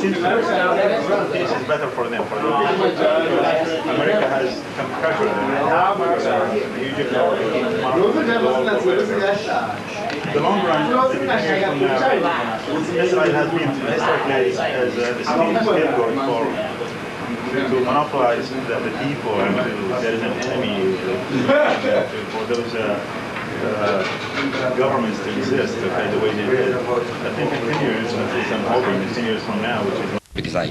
seems this is better for them. America has some pressure on Egypt. The long run, Israel has been historically as the scapegoat to monopolize the people, and there is an enemy for those governments to exist the way they did. I think in 10 years, at least I'm hoping in 10 years from now, which is because I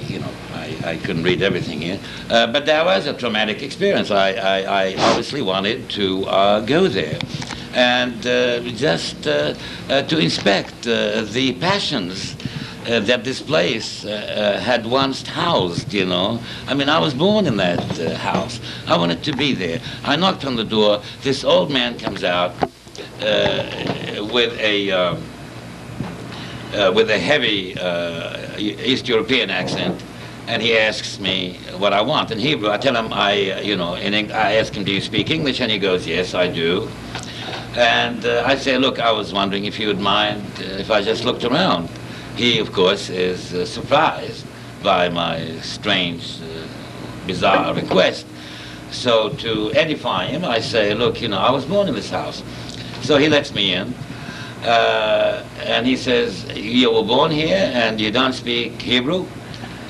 couldn't read everything here, but that was a traumatic experience. I obviously wanted to go there and just to inspect the passions that this place had once housed, you know. I mean, I was born in that house. I wanted to be there. I knocked on the door. This old man comes out with a heavy East European accent, and he asks me what I want in Hebrew. I tell him I ask him, do you speak English? And he goes, yes, I do. And I say, look, I was wondering if you would mind if I just looked around. He, of course, is surprised by my strange, bizarre request. So to edify him, I say, look, you know, I was born in this house. So he lets me in, and he says, you were born here and you don't speak Hebrew?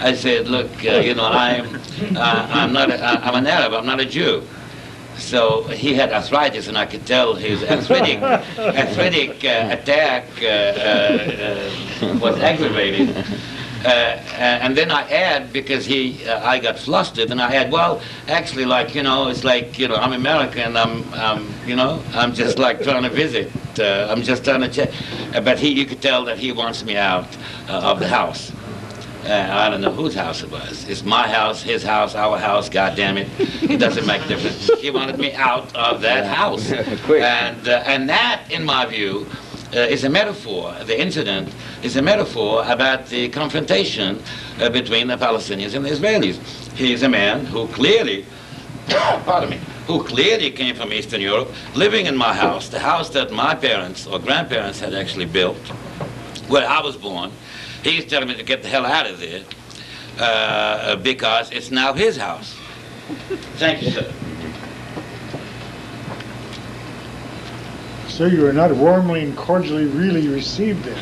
I said, look, you know, I'm an Arab, I'm not a Jew. So he had arthritis, and I could tell his arthritic attack was aggravated. And then I add, because I got flustered, and I add, well, actually, like, you know, it's like, you know, I'm American, I'm just like trying to visit, I'm just trying to check. But you could tell that he wants me out of the house. I don't know whose house it was. It's my house, his house, our house, God damn it. It doesn't make a difference. He wanted me out of that house. And that, in my view, is a metaphor. The incident is a metaphor about the confrontation between the Palestinians and the Israelis. He is a man who clearly, pardon me, who clearly came from Eastern Europe, living in my house, the house that my parents or grandparents had actually built, where I was born. He's telling me to get the hell out of there because it's now his house. Thank you, sir. So you were not warmly and cordially really received then?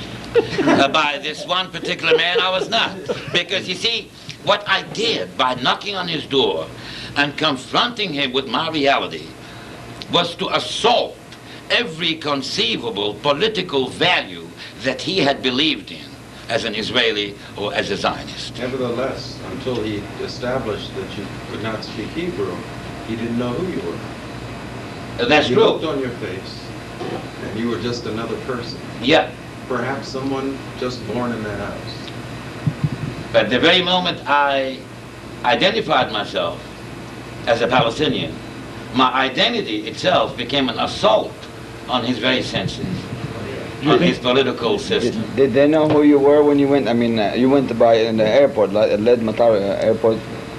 By this one particular man, I was not. Because you see, what I did by knocking on his door and confronting him with my reality was to assault every conceivable political value that he had believed in as an Israeli or as a Zionist. Nevertheless, until he established that you could not speak Hebrew, he didn't know who you were. That's he true. He looked on your face, and you were just another person. Yeah. Perhaps someone just born in that house. But the very moment I identified myself as a Palestinian, my identity itself became an assault on his very senses. On his political system. Did they know who you were when you went? I mean, you went by in the airport, Led Matar Airport.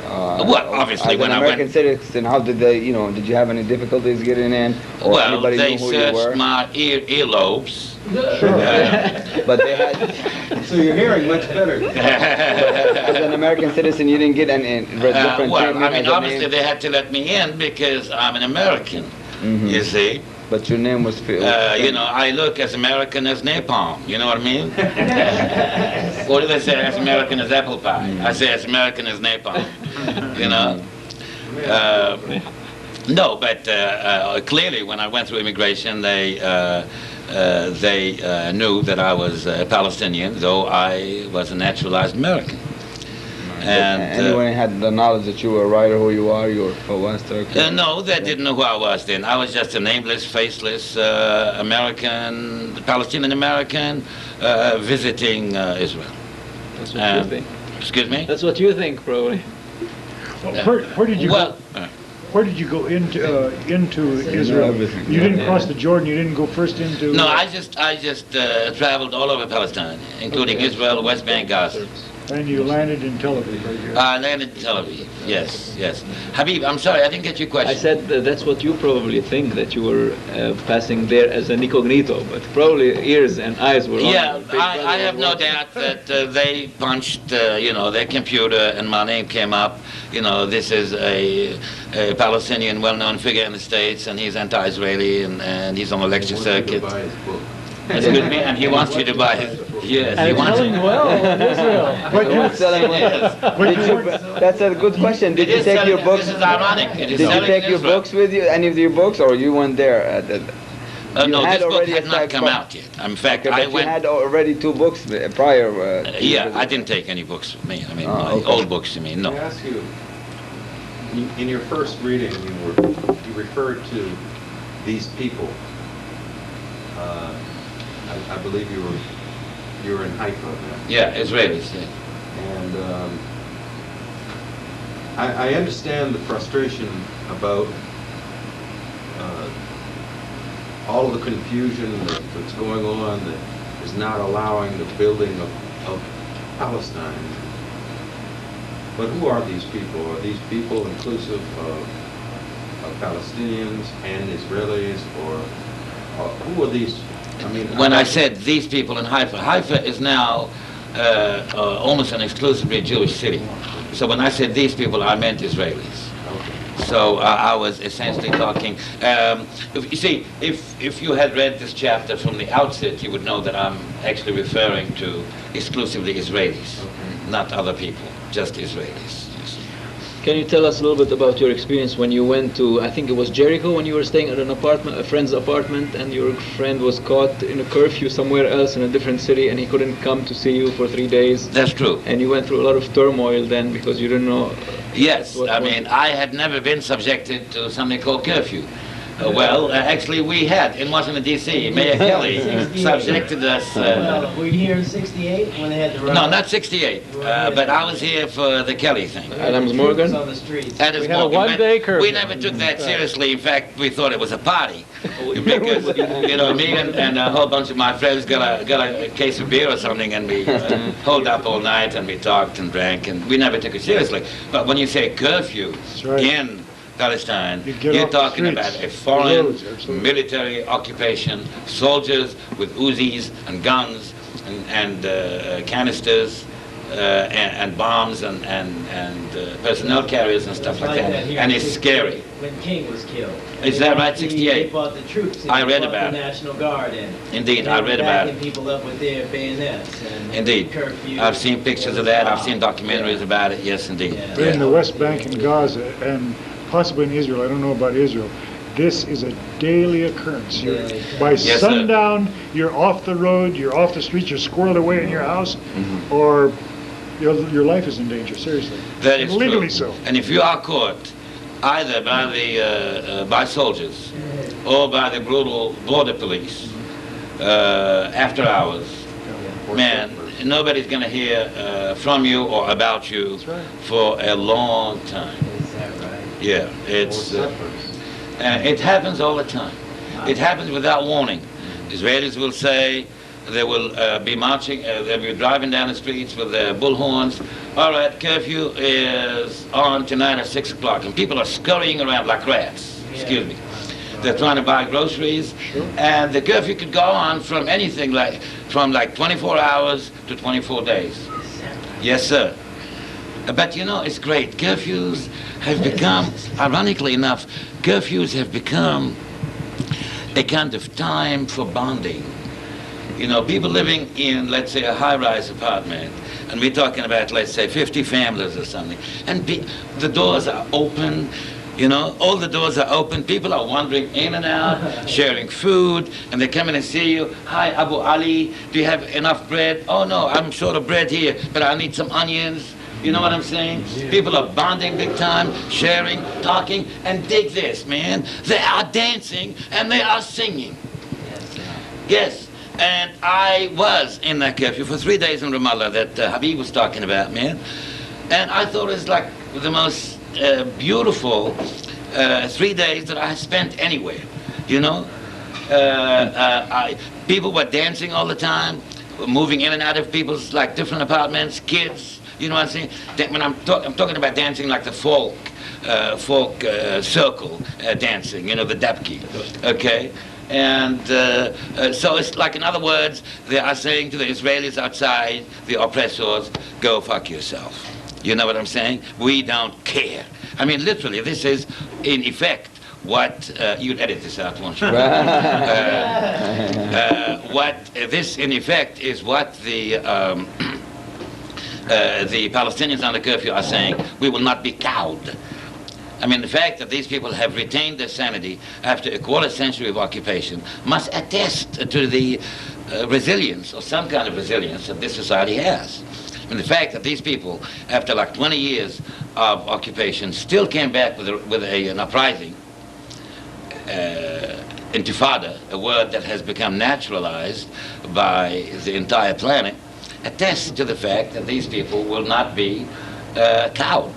Well, obviously, when I went. American citizen, how did they? You know, did you have any difficulties getting in? Or well, anybody they knew who you were? searched my earlobes. Sure. But they had. So you're hearing much better. As an American citizen, you didn't get any different well, treatment. I mean, obviously, they had to let me in because I'm an American. Mm-hmm. You see. But your name was you know, I look as American as napalm. You know what I mean? What do they say? As American as apple pie. I say as American as napalm. You know? No, but clearly when I went through immigration, they knew that I was a Palestinian, though I was a naturalized American. And anyone had the knowledge that you were a writer, who you are, you were Fawaz Turki? No, they didn't know who I was then. I was just a nameless, faceless American, Palestinian American, visiting Israel. That's what you think. Excuse me? That's what you think, probably. Well, where did you go? Where did you go into Israel? You didn't cross the Jordan. You didn't go first into. No, I just traveled all over Palestine, including Israel, West Bank, Gaza. And you landed in Tel Aviv, right here. I landed in Tel Aviv. Yes, yes. Habib, I'm sorry, I didn't get your question. I said that's what you probably think, that you were passing there as an incognito, but probably ears and eyes were on. Yeah, you. Big Brother I have was no watching. doubt that they punched, their computer, and my name came up. This is a Palestinian well-known figure in the States, and he's anti-Israeli, and he's on a lecture circuit. Buy his book. Excuse me, and he wants you to buy it. Yes, And he it's wants selling it. well in Israel. But you, What's selling well? That's a good question. Did It you is take selling, your books? this is ironic. It is Did you selling take in your Israel. books with you? Any of your books, or you went there? You No, had this book already had a not type come book. out yet. In fact, Okay, I but went... you had already 2 books prior. Yeah, I didn't take any books with me. I mean, Oh, my okay. old books, I mean, Let no. me ask you, in your first reading, you referred to these people. I believe you were in Haifa then. Yeah, Israelis, yeah. And I understand the frustration about all of the confusion that's going on that is not allowing the building of Palestine. But who are these people? Are these people inclusive of Palestinians and Israelis, or who are these? I mean, When I said these people in Haifa is now almost an exclusively Jewish city. So when I said these people, I meant Israelis. Okay. So I was essentially talking. If you had read this chapter from the outset, you would know that I'm actually referring to exclusively Israelis, not other people, just Israelis. Can you tell us a little bit about your experience when you went to, I think it was Jericho, when you were staying at an apartment, a friend's apartment, and your friend was caught in a curfew somewhere else in a different city, and he couldn't come to see you for 3 days? That's true. And you went through a lot of turmoil then because you didn't know. Yes, what I was mean, it? I had never been subjected to something called curfew. Actually, we had in Washington, D.C. Mayor Kelly subjected us. Were you here in '68 when they had the No, not 68, but I was here for the Kelly thing. Adams Morgan? on the streets. Adams We had a Morgan, but one-day curfew. We never took that seriously. In fact, we thought it was a party because me and a whole bunch of my friends got a case of beer or something, and we holed up all night and we talked and drank, and we never took it seriously. But when you say curfew right. in Palestine, You get you're off the talking streets, about a the foreign roads, absolutely. military occupation, soldiers with Uzis and guns and canisters and bombs and personnel carriers and stuff like that. here And in it's 68 scary. When King was killed. Is that right, They 68? brought the troops in. I read They brought about the it. National Guard in. Indeed, And I they read were about backing it. people up with their bayonets and Indeed. curfew. I've seen pictures of that. I've seen documentaries about it. Yes, indeed. Yeah. in the West Bank and Gaza, and possibly in Israel, I don't know about Israel, this is a daily occurrence. Daily. By Yes, sir. sundown, you're off the road, you're off the street, you're squirreled away in your house, or your life is in danger, seriously. That is Legally true. so. And if you are caught either by the by soldiers or by the brutal border police after hours, man, nobody's going to hear from you or about you That's right. for a long time. Is that right? Yeah, it's it happens all the time. It happens without warning. Israelis will say they will be marching, they'll be driving down the streets with their bullhorns. All right, curfew is on tonight at 6 o'clock, and people are scurrying around like rats. Excuse me. They're trying to buy groceries, and the curfew could go on from anything from 24 hours to 24 days. Yes, sir. But it's great. Curfews have become, ironically enough, curfews have become a kind of time for bonding. People living in, let's say, a high-rise apartment, and we're talking about, let's say, 50 families or something, and the doors are open, all the doors are open, people are wandering in and out, sharing food, and they come in and see you. Hi, Abu Ali, do you have enough bread? Oh, no, I'm short of bread here, but I need some onions. You know what I'm saying? People are bonding big time, sharing, talking, and dig this, man. They are dancing and they are singing. Yes, and I was in that curfew for 3 days in Ramallah that Habib was talking about, man. And I thought it was like the most beautiful 3 days that I spent anywhere, People were dancing all the time. moving in and out of people's like different apartments, kids. You know what I'm saying? When I'm talking about dancing like the folk circle dancing. You know, the dabki. Okay. And so it's like, in other words, they are saying to the Israelis outside, the oppressors, go fuck yourself. You know what I'm saying? We don't care. I mean, literally, this is, in effect, what, you'd edit this out, won't you? What this, in effect, is what the Palestinians under curfew are saying: we will not be cowed. I mean, the fact that these people have retained their sanity after a quarter century of occupation must attest to the resilience, or some kind of resilience, that this society has. And the fact that these people, after like 20 years of occupation, still came back with an uprising, intifada, a word that has become naturalized by the entire planet, attests to the fact that these people will not be cowed.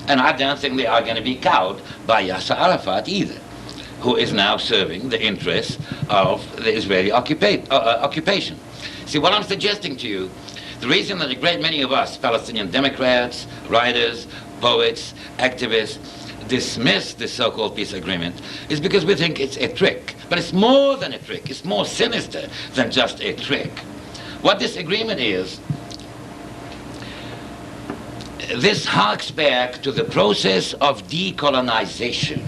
And I don't think they are going to be cowed by Yasser Arafat either, who is now serving the interests of the Israeli occupation. See, what I'm suggesting to you, the reason that a great many of us, Palestinian Democrats, writers, poets, activists, dismiss this so-called peace agreement is because we think it's a trick. But it's more than a trick. It's more sinister than just a trick. What this agreement is, this harks back to the process of decolonization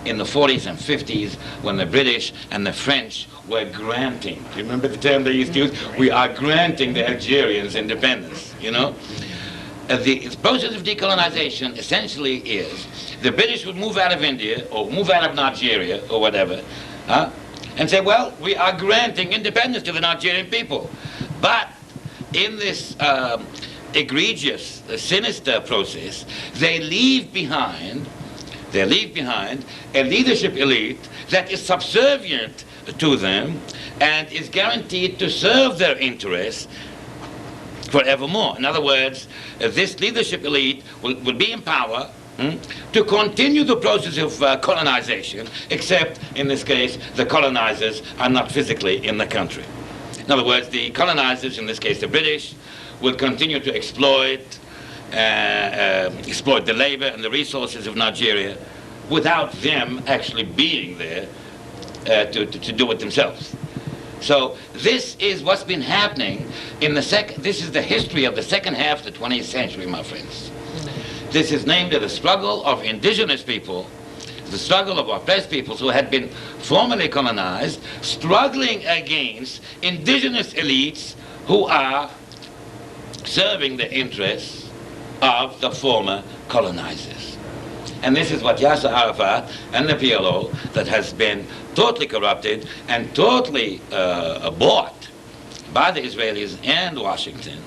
in the 40s and 50s, when the British and the French were granting. Do you remember the term they used to use? We are granting the Algerians independence, you know? The process of decolonization essentially is the British would move out of India or move out of Nigeria or whatever, and say, well, we are granting independence to the Nigerian people. But in this egregious, sinister process, they leave behind a leadership elite that is subservient to them and is guaranteed to serve their interests forevermore. In other words, this leadership elite will be in power to continue the process of colonization, except in this case the colonizers are not physically in the country. In other words, the colonizers, in this case the British, will continue to exploit the labor and the resources of Nigeria without them actually being there to do it themselves. So this is what's been happening in this is the history of the second half of the 20th century, my friends. This is named the struggle of indigenous people, the struggle of oppressed peoples who had been formerly colonized, struggling against indigenous elites who are serving the interests of the former colonizers. And this is what Yasser Arafat and the PLO, that has been totally corrupted and totally bought by the Israelis and Washington.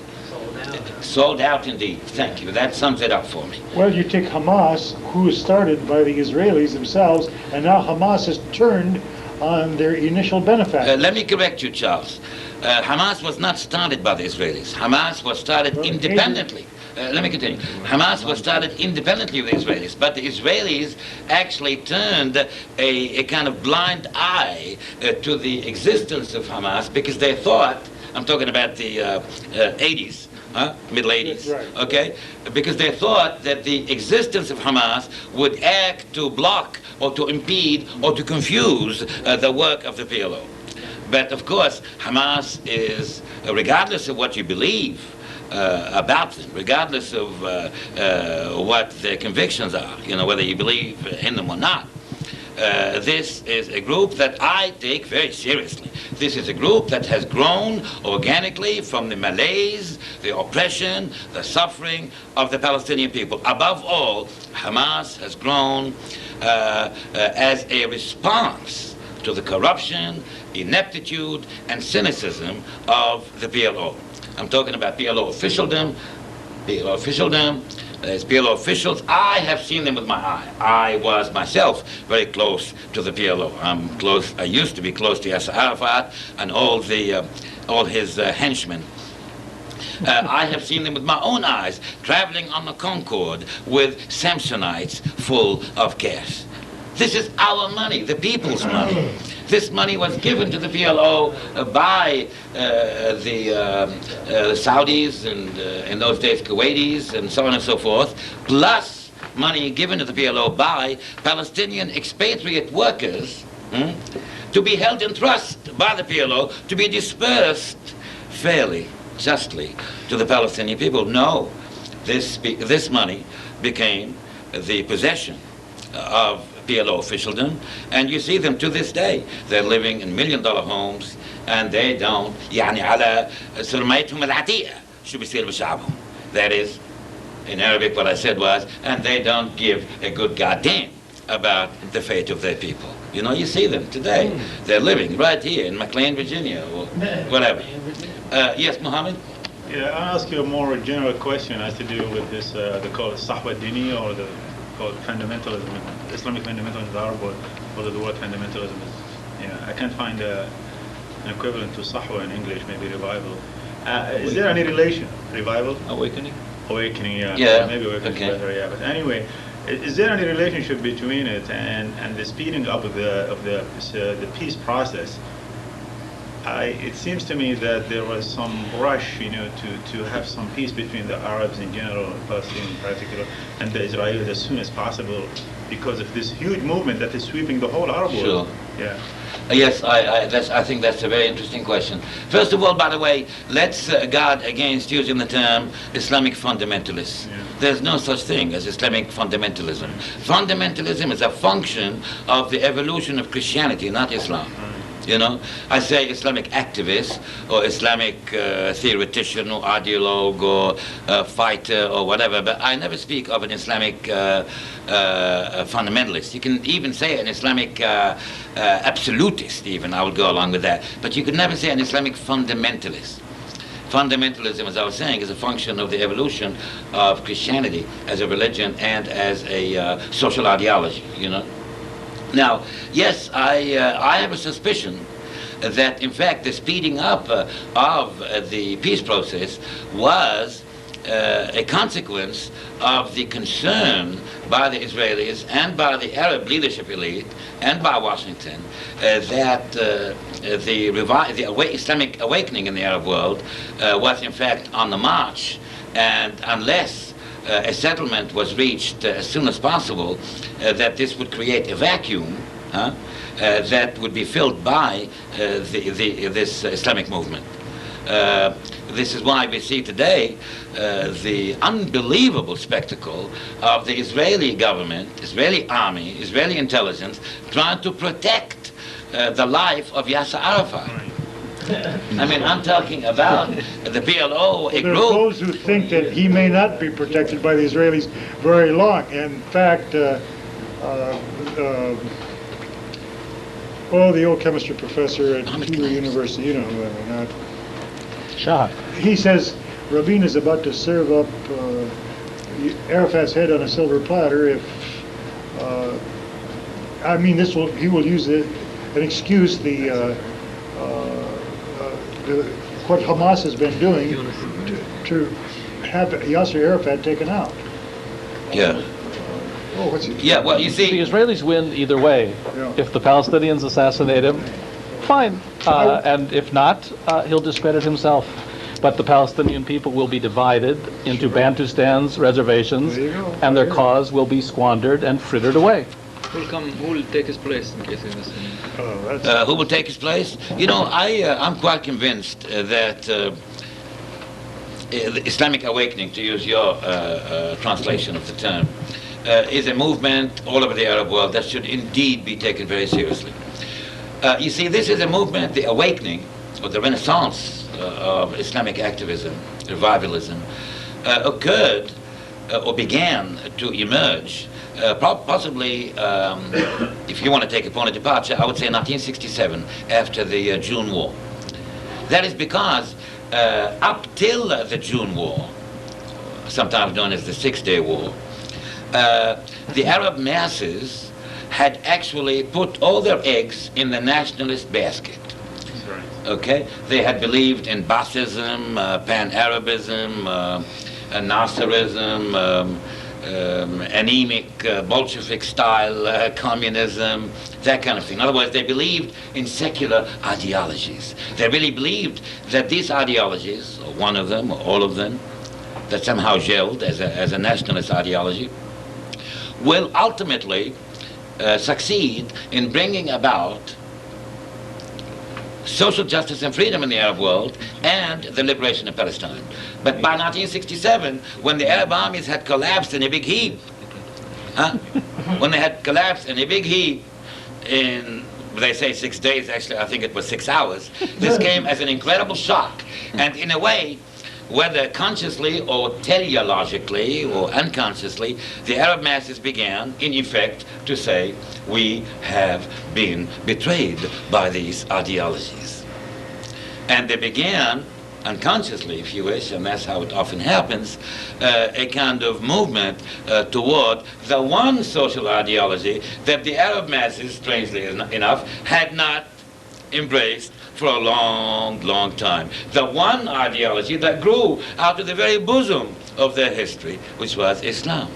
Sold out indeed. Thank you. That sums it up for me. Well, you take Hamas, who was started by the Israelis themselves, and now Hamas has turned on their initial benefactors. Let me correct you, Charles. Hamas was not started by the Israelis. Hamas was started independently. Let me continue. Hamas was started independently of the Israelis, but the Israelis actually turned a kind of blind eye to the existence of Hamas, because they thought, I'm talking about the 80s, middle 80s, right. Okay? Because they thought that the existence of Hamas would act to block or to impede or to confuse the work of the PLO. But of course, Hamas is, regardless of what you believe about them, regardless of what their convictions are, you know, whether you believe in them or not, this is a group that I take very seriously. This is a group that has grown organically from the malaise, the oppression, the suffering of the Palestinian people. Above all, Hamas has grown as a response to the corruption, ineptitude, and cynicism of the PLO. I'm talking about PLO officialdom. As PLO officials, I have seen them with my eye. I was myself very close to the PLO. I used to be close to Yasser Arafat and all his henchmen. I have seen them with my own eyes, traveling on the Concorde with Samsonites full of cash. This is our money, the people's money. This money was given to the PLO by the Saudis and in those days Kuwaitis and so on and so forth, plus money given to the PLO by Palestinian expatriate workers to be held in trust by the PLO to be dispersed fairly, justly to the Palestinian people. No, this money became the possession of PLO officialdom, and you see them to this day. They're living in million-dollar homes, and they don't يعني على سرميتهم العتيقة شو بيصير بشعبهم. That is, in Arabic, what I said was, and they don't give a good goddamn about the fate of their people. You know, you see them today. They're living right here in McLean, Virginia, or whatever. Yes, Mohammed? Yeah, I'll ask you a more general question has to do with this, they call it Sahwa Dini, or the called fundamentalism, Islamic fundamentalism in Arab, or the word fundamentalism is, I can't find an equivalent to Sahwa in English, maybe revival. Is there any relation? Revival? Awakening? Awakening, yeah. Yeah, Maybe awakening okay. is better, yeah. But anyway, is there any relationship between it and the speeding up of the peace process? It seems to me that there was some rush, to have some peace between the Arabs in general, Palestinians in particular, and the Israelis as soon as possible, because of this huge movement that is sweeping the whole Arab world. Sure. Yeah. Yes, I think that's a very interesting question. First of all, by the way, let's guard against using the term Islamic fundamentalists. Yeah. There's no such thing as Islamic fundamentalism. Fundamentalism is a function of the evolution of Christianity, not Islam. I say Islamic activist or Islamic theoretician or ideologue or fighter or whatever, but I never speak of an Islamic fundamentalist. You can even say an Islamic absolutist even, I would go along with that. But you could never say an Islamic fundamentalist. Fundamentalism, as I was saying, is a function of the evolution of Christianity as a religion and as a social ideology, Now, yes, I have a suspicion that, in fact, the speeding up of the peace process was a consequence of the concern by the Israelis and by the Arab leadership elite and by Washington that the Islamic awakening in the Arab world was, in fact, on the march, and unless a settlement was reached as soon as possible, that this would create a vacuum that would be filled by this Islamic movement. This is why we see today the unbelievable spectacle of the Israeli government, Israeli army, Israeli intelligence trying to protect the life of Yasser Arafat. I mean, I'm talking about the PLO, a There are group. those who think that he may not be protected by the Israelis very long. In fact, the old chemistry professor at Hoover University, Shah. he says Rabin is about to serve up Arafat's head on a silver platter if, he will use an excuse what Hamas has been doing to have Yasser Arafat taken out. Yeah. Yeah, well, you see, The Israelis win either way. Yeah. If the Palestinians assassinate him, fine. And if not, he'll discredit himself. But the Palestinian people will be divided into Bantustans, reservations, There you go. and their cause will be squandered and frittered away. Who will take his place in case he was who will take his place? I'm quite convinced that the Islamic awakening, to use your translation of the term, is a movement all over the Arab world that should indeed be taken very seriously. You see, this is a movement, the awakening, or the renaissance of Islamic activism, revivalism, occurred or began to emerge possibly, if you want to take a point of departure, I would say 1967, after the June War. That is because up till the June War, sometimes known as the Six-Day War, the Arab masses had actually put all their eggs in the nationalist basket. Okay? They had believed in Baathism, Pan-Arabism, Nasserism, anemic Bolshevik-style communism, that kind of thing. In other words, they believed in secular ideologies. They really believed that these ideologies, or one of them, or all of them, that somehow gelled as a nationalist ideology, will ultimately succeed in bringing about social justice and freedom in the Arab world and the liberation of Palestine. But by 1967, when the Arab armies had collapsed in a big heap, when they had collapsed in a big heap in, they say 6 days, actually I think it was 6 hours, this came as an incredible shock. And in a way, whether consciously or teleologically or unconsciously, the Arab masses began, in effect, to say, we have been betrayed by these ideologies. And they began, unconsciously, if you wish, and that's how it often happens, a kind of movement toward the one social ideology that the Arab masses, strangely enough, had not embraced for a long, long time. The one ideology that grew out of the very bosom of their history, which was Islam.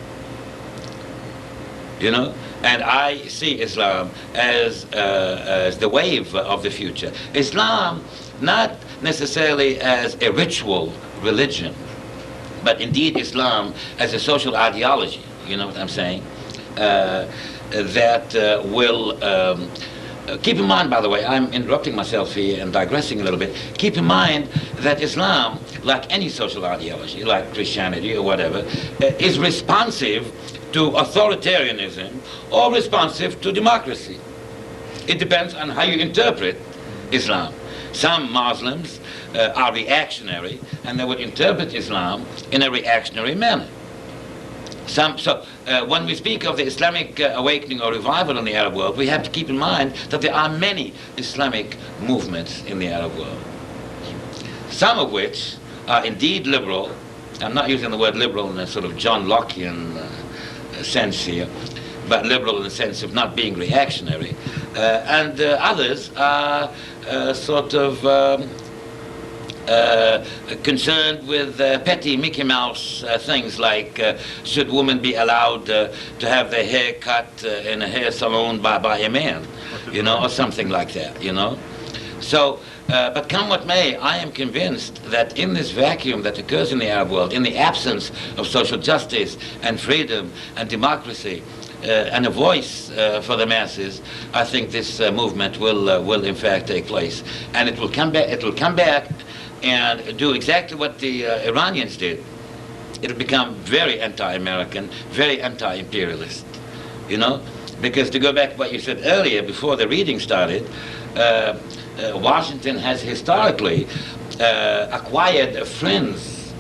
You know? And I see Islam as the wave of the future. Islam, not necessarily as a ritual religion, but indeed Islam as a social ideology, you know what I'm saying, that will keep in mind, by the way, I'm interrupting myself here and digressing a little bit. Keep in mind that Islam, like any social ideology, like Christianity or whatever, is responsive to authoritarianism or responsive to democracy. It depends on how you interpret Islam. Some Muslims are reactionary, and they would interpret Islam in a reactionary manner. When we speak of the Islamic awakening or revival in the Arab world, we have to keep in mind that there are many Islamic movements in the Arab world. Some of which are indeed liberal. I'm not using the word liberal in a sort of John Lockean sense here, but liberal in the sense of not being reactionary. And others are sort of concerned with petty Mickey Mouse things like should women be allowed to have their hair cut in a hair salon by a man, you know, or something like that, you know. So, but come what may, I am convinced that in this vacuum that occurs in the Arab world, in the absence of social justice and freedom and democracy and a voice for the masses, I think this movement will in fact take place, and it will come back. It will come back and do exactly what the Iranians did. It'll become very anti-American, very anti-imperialist, you know? Because to go back to what you said earlier, before the reading started, Washington has historically acquired friends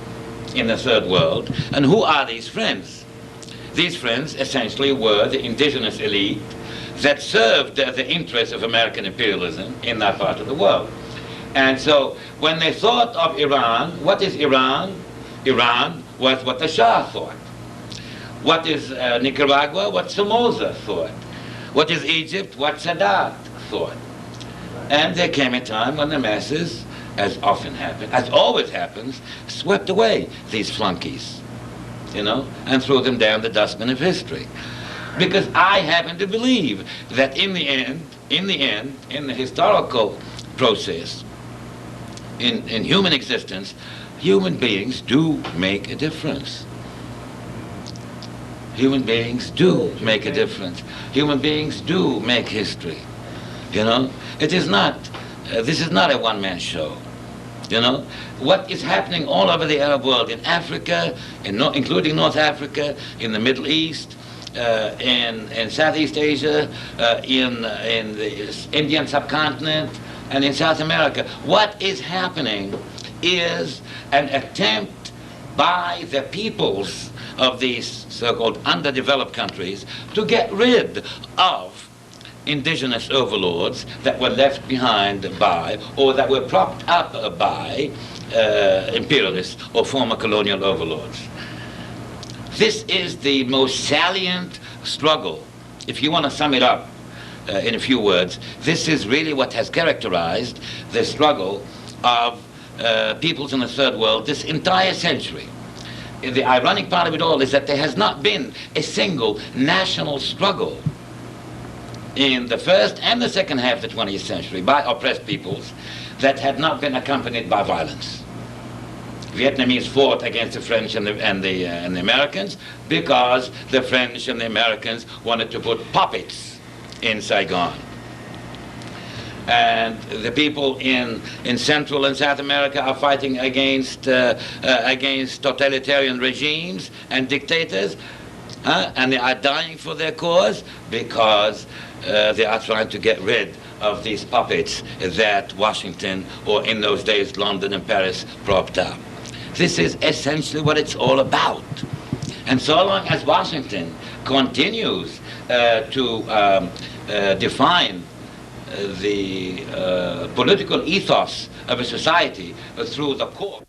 in the third world. And who are these friends? These friends essentially were the indigenous elite that served the interests of American imperialism in that part of the world. And so when they thought of Iran, what is Iran? Iran was what the Shah thought. What is Nicaragua? What Somoza thought. What is Egypt? What Sadat thought. And there came a time when the masses, as often happens, as always happens, swept away these flunkies, you know, and threw them down the dustbin of history. Because I happen to believe that in the end, in the historical process, in human existence, human beings do make a difference. Human beings do make a difference. Human beings do make history. You know, it is not, this is not a one-man show. You know, what is happening all over the Arab world, in Africa, including North Africa, in the Middle East, in Southeast Asia, in the Indian subcontinent, and in South America, what is happening is an attempt by the peoples of these so-called underdeveloped countries to get rid of indigenous overlords that were left behind by, or that were propped up by, imperialists or former colonial overlords. This is the most salient struggle. If you want to sum it up in a few words, this is really what has characterized the struggle of peoples in the third world this entire century. the ironic part of it all is that there has not been a single national struggle in the first and the second half of the 20th century by oppressed peoples that had not been accompanied by violence. Vietnamese fought against the French and the Americans because the French and the Americans wanted to put puppets in Saigon. And the people in Central and South America are fighting against totalitarian regimes and dictators, and they are dying for their cause because they are trying to get rid of these puppets that Washington, or in those days London and Paris, propped up. This is essentially what it's all about. And so long as Washington continues to define the political ethos of a society through the court,